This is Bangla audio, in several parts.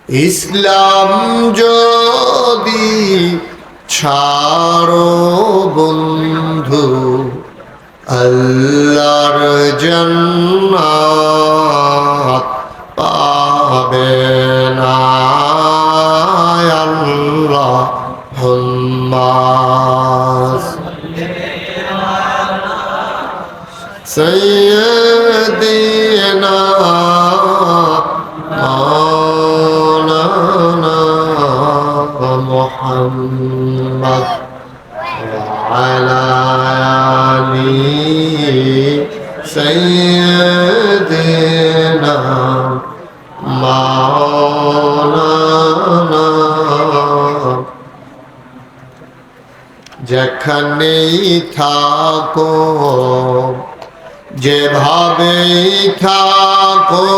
ইসলাম যদি ছাড়ো বন্ধু, আল্লাহর জান্নাত পাবে না। আল্লাহুম্মা সাইয়্যিদিনা মাওলানা মুহাম্মদ وعلى آل سيدنا مولانا। যেখানেই থাকো যেভাবেই থাকো,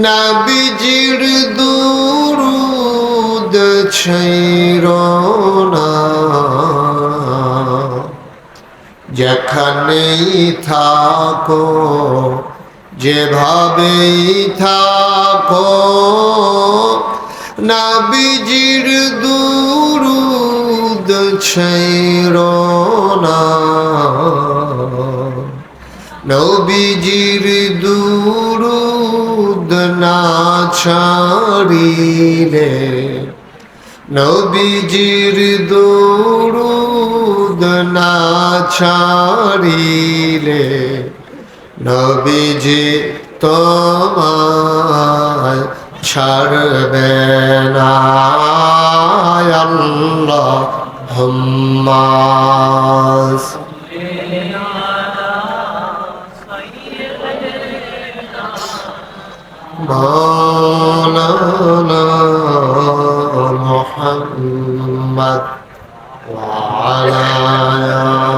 নবীজির দুরূদ ছাইরো না। যেখানেই থাকো যেভাবেই থাকো, নবীজির দুরূদ ছাইরো না। নবীজির দুরূদ না ছাড়িলে, নবীজির দুরূদ না ছাড়িলে, নবীজি তোমায় ছাড়বে না। আল্লাহুম্মা مولانا محمد وعلى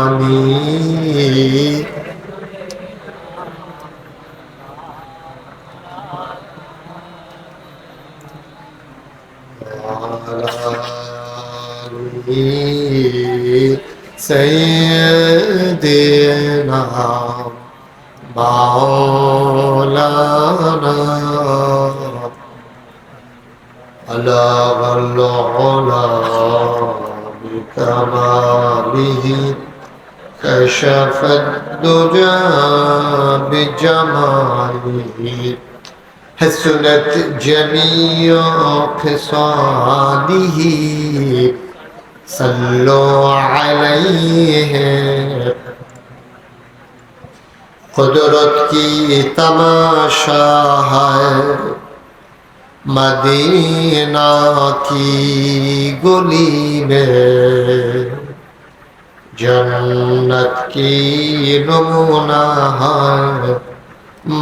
آله سيدنا مولانا بلغ العلا بكماله، كشف الدجى بجماله، حسنت جميع خصاله، صلوا عليه। कुदरत की तमाशा है मदीना की गली में, जन्नत की नमूना है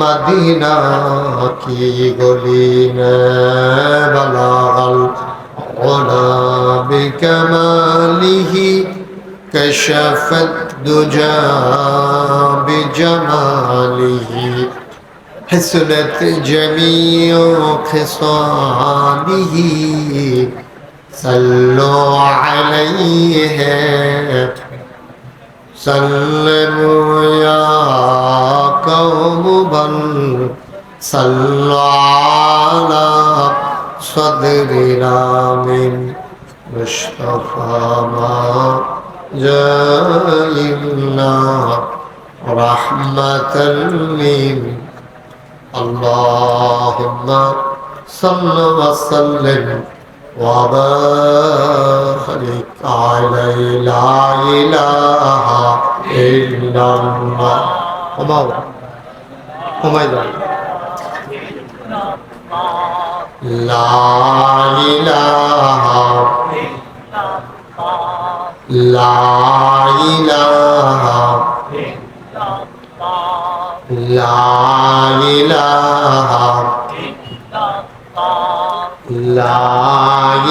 मदीना की गली में। बलागल उला बिकमालिही, कशफत दुजा بجماله، حسنت جميع خصاله، صلوا عليه سلموا يا قوم بل صلوا على صدرنا من مصطفى ما جئنا رحمة للعالمين. اللهم صل وسلم وبارك عليه، لا إله إلا الله. لا إله لا إله لا إله لا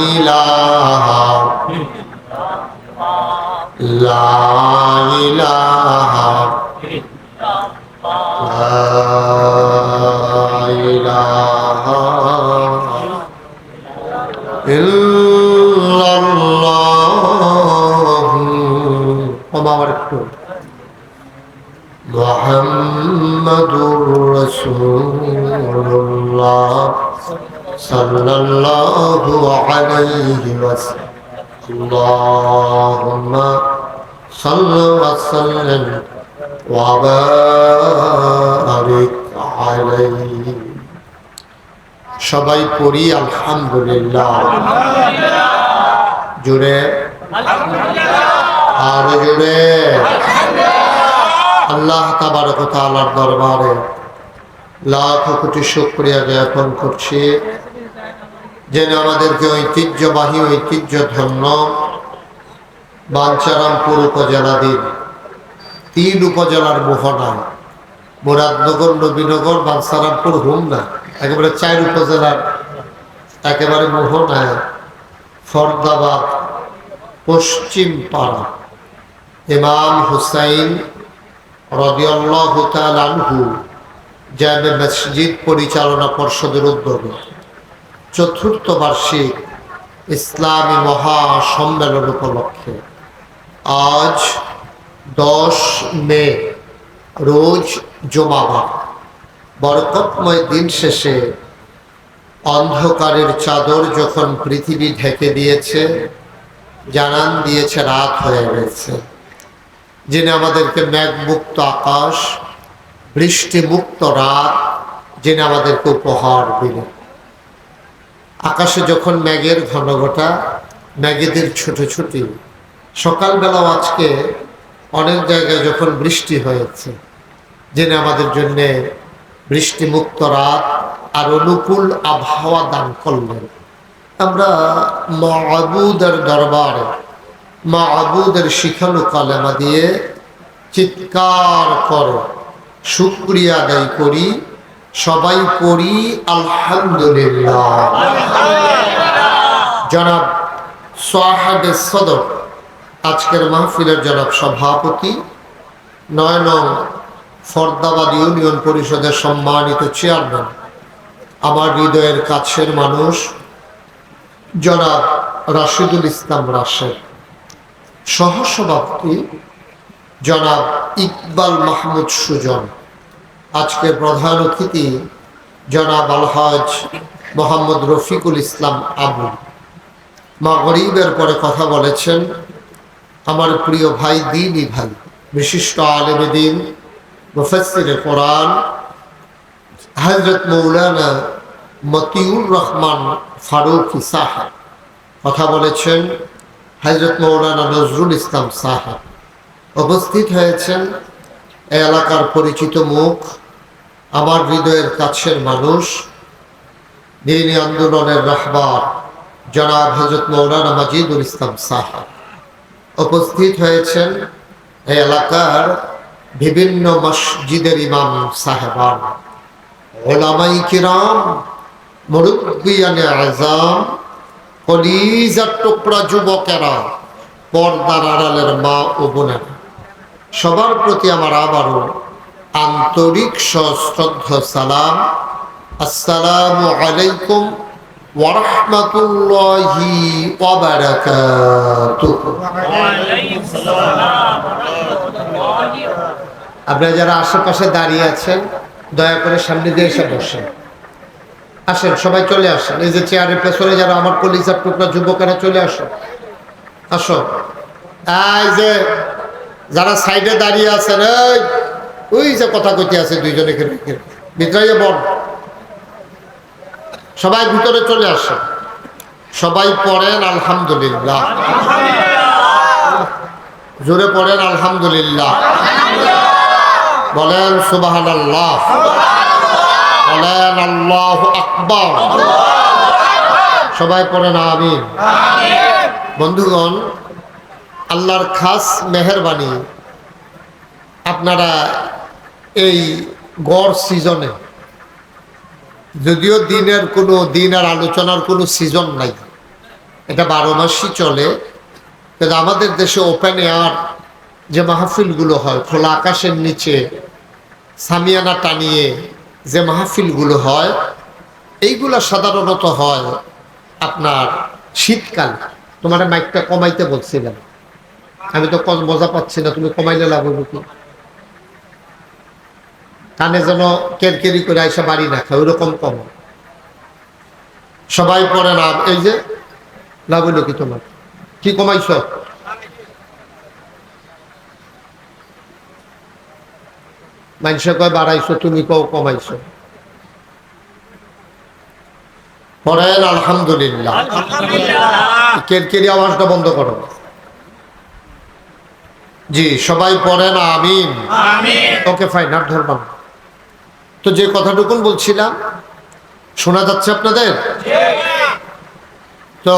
إله لا إله لا إله إلا الله محمد رسول الله রাসূলুল্লাহ সাল্লাল্লাহু আলাইহি ওয়াসাল্লাম আল্লাহুম্মা সাল্লি ওয়া সাল্লিম ওয়া বারিক আলাইহি। সবাই পড়ি আলহামদুলিল্লাহ। জোরে আর জোরে আল্লাহ তাবারক ওয়া তাআলার দরবারে লাখ কোটি শুকরিয়া জ্ঞাপন করছি, যিনি আমাদেরকে ঐতিহ্যবাহী ঐতিহ্যধন্য বাঞ্ছারামপুর উপজেলাধীন 3 উপজেলার মোহনায় মুরাদনগর, নবীনগর, বাঞ্ছারামপুর, হুমনা, একেবারে 4 উপজেলার একেবারে মোহনায় ফরদাবাদ পশ্চিম পাড়া ইমাম হুসাইন রাদিয়াল্লাহু তাআলা আনহু জামে মসজিদ পরিচালনা পর্ষদের উদ্যোগে 4র্থ বার্ষিক ইসলামী মহাসম্মেলন উপলক্ষে আজ 10 মে রোজ জুমাবার বরকতময় দিন শেষে অন্ধকারের চাদর যখন পৃথিবী ঢেকে দিয়েছে, জানান দিয়েছে রাত হয়ে গেছে, যিনি আমাদেরকে মেঘমুক্ত আকাশ, বৃষ্টিমুক্ত রাত যিনি আমাদেরকে উপহার দিলেন। আকাশে যখন মেঘের ঘনঘটা, মেঘেদের ছুটোছুটি, সকালবেলাও আজকে অনেক জায়গায় যখন বৃষ্টি হয়েছে, যিনি আমাদের জন্য বৃষ্টিমুক্ত রাত আর অনুকূল আবহাওয়া দান করলেন। আমরা মাবুদের দরবারে মাবুদের শিখানো কালেমা দিয়ে চিৎকার করে শুকরিয়া আদায় করি। সবাই পড়ি আলহামদুলিল্লাহ। জনাব সাহেবে সদর, আজকের মাহফিলের জনাব সভাপতি, 9 নং ফরদাবাদ ইউনিয়ন পরিষদের সম্মানিত চেয়ারম্যান, আমার হৃদয়ের কাছের মানুষ জনাব রাশিদুল ইসলাম রাশেদ, সহসভাপতি জনাব ইকবাল মাহমুদ সুজন, আজকের প্রধান অতিথি জনাব আলহাজ মোহাম্মদ রফিকুল ইসলাম আবু। মাগরিবের পরে কথা বলেছেন আমার প্রিয় ভাই, দ্বীনি ভাই, বিশিষ্ট আলেমে দ্বীন, মুফাসসিরে কোরআন হযরত মৌলানা মতিউর রহমান ফারুকী সাহেব। কথা বলেছেন হযরত মৌলানা নজরুল ইসলাম সাহেব। উপস্থিত হয়েছেন এই এলাকার পরিচিত মুখ, আমার হৃদয়ের কাছের মানুষ, দ্বীনি আন্দোলনের রাহবার জনাব হযরত মৌলানা মাজিদুল ইসলাম সাহেব। উপস্থিত হয়েছেন এই এলাকার বিভিন্ন মসজিদের ইমাম সাহেবান, উলামায়ে কিরাম, মুরব্বিয়ানে আযম, কলিজার টুকরা যুবকেরা, পর্দার আড়ালের মা ও বোনেরা, সবার প্রতি আমার আবারও আন্তরিক সশ্রদ্ধ সালাম। আসসালামু আলাইকুম ওয়া রাহমাতুল্লাহি ওয়া বারাকাতুহু। আপনারা যারা আশেপাশে দাঁড়িয়ে আছেন দয়া করে সামনে দিয়ে এসে বসেন। আসেন, সবাই চলে আসেন। এই যে চেয়ারের পেছনে যারা আমার কলিজার টুকরা যুবকেরা, চলে আসো, আসো। এই যে যারা সাইডে দাঁড়িয়ে আছেন, ওই যে কথা কইতে আছে দুইজনে, ভিতরে বল, সবাই ভিতরে চলে আসেন। সবাই পড়েন আলহামদুলিল্লাহ, জোরে পড়েন আলহামদুলিল্লাহ, বলেন সুবহানাল্লাহ, বলেন আল্লাহু আকবার, সবাই পড়েন আমিন। বন্ধুগণ, আল্লাহর খাস মেহেরবানি, আপনারা এই গড় সিজনে, যদিও দিনের কোনো দিন আর আলোচনার কোনো সিজন নাই, এটা 12 মাসই চলে, কিন্তু আমাদের দেশে ওপেন এয়ার যে মাহফিলগুলো হয়, খোলা আকাশের নিচে সামিয়ানা টানিয়ে যে মাহফিলগুলো হয়, এইগুলো সাধারণত হয় আপনার শীতকাল। তোমার মাইকটা কমাইতে বলছিলাম, আমি তো মজা পাচ্ছি না, তুমি কমাইলে লাভ হবে কি? কানে যেন কেরকেরি করে আইসা বাড়ি না খায়, ওইরকম কম। সবাই পড়েন এই যে লাভ হইল কি তোমার? কি কমাইছ? মানুষে কয় বাড়াইছো, তুমি কও কমাইছো। পড়েন আলহামদুলিল্লাহ। কেরকেরি আওয়াজটা বন্ধ করো। জি সবাই পড়েন আমিন। ওকে ফাইন, আর ধরবাম। তো যে কথাটুকুন বলছিলাম শোনা যাচ্ছে আপনাদের? তো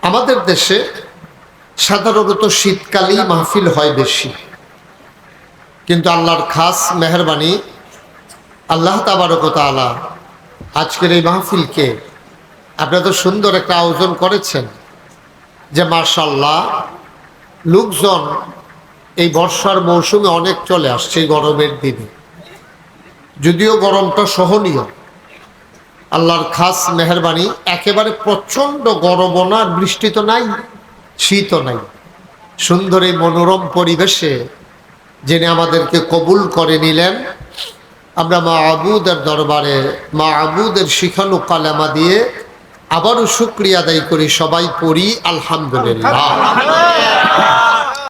আমাদের দেশে সাধারণত শীতকালেই মাহফিল হয় বেশি, কিন্তু আল্লাহর খাস মেহেরবানি, আল্লাহ তাবারক ওয়া তাআলা আজকের এই মাহফিলকে আপনারা তো সুন্দর একটা আয়োজন করেছেন যে মাশাআল্লাহ লোকজন এই বর্ষার মৌসুমে অনেক চলে আসছে এই গরমের দিনে। যদিও গরমটা সহনীয়, আল্লাহর খাস মেহেরবানি, একেবারে প্রচণ্ড গরমও না, বৃষ্টি তো নাই, শীতও নাই। সুন্দর এই মনোরম পরিবেশে যিনি আমাদেরকে কবুল করে নিলেন, আমরা মা'বুদের দরবারে মা'বুদের শিখানো কালেমা দিয়ে আবারও শুকরিয়া আদায় করি। সবাই পড়ি আলহামদুলিল্লাহ।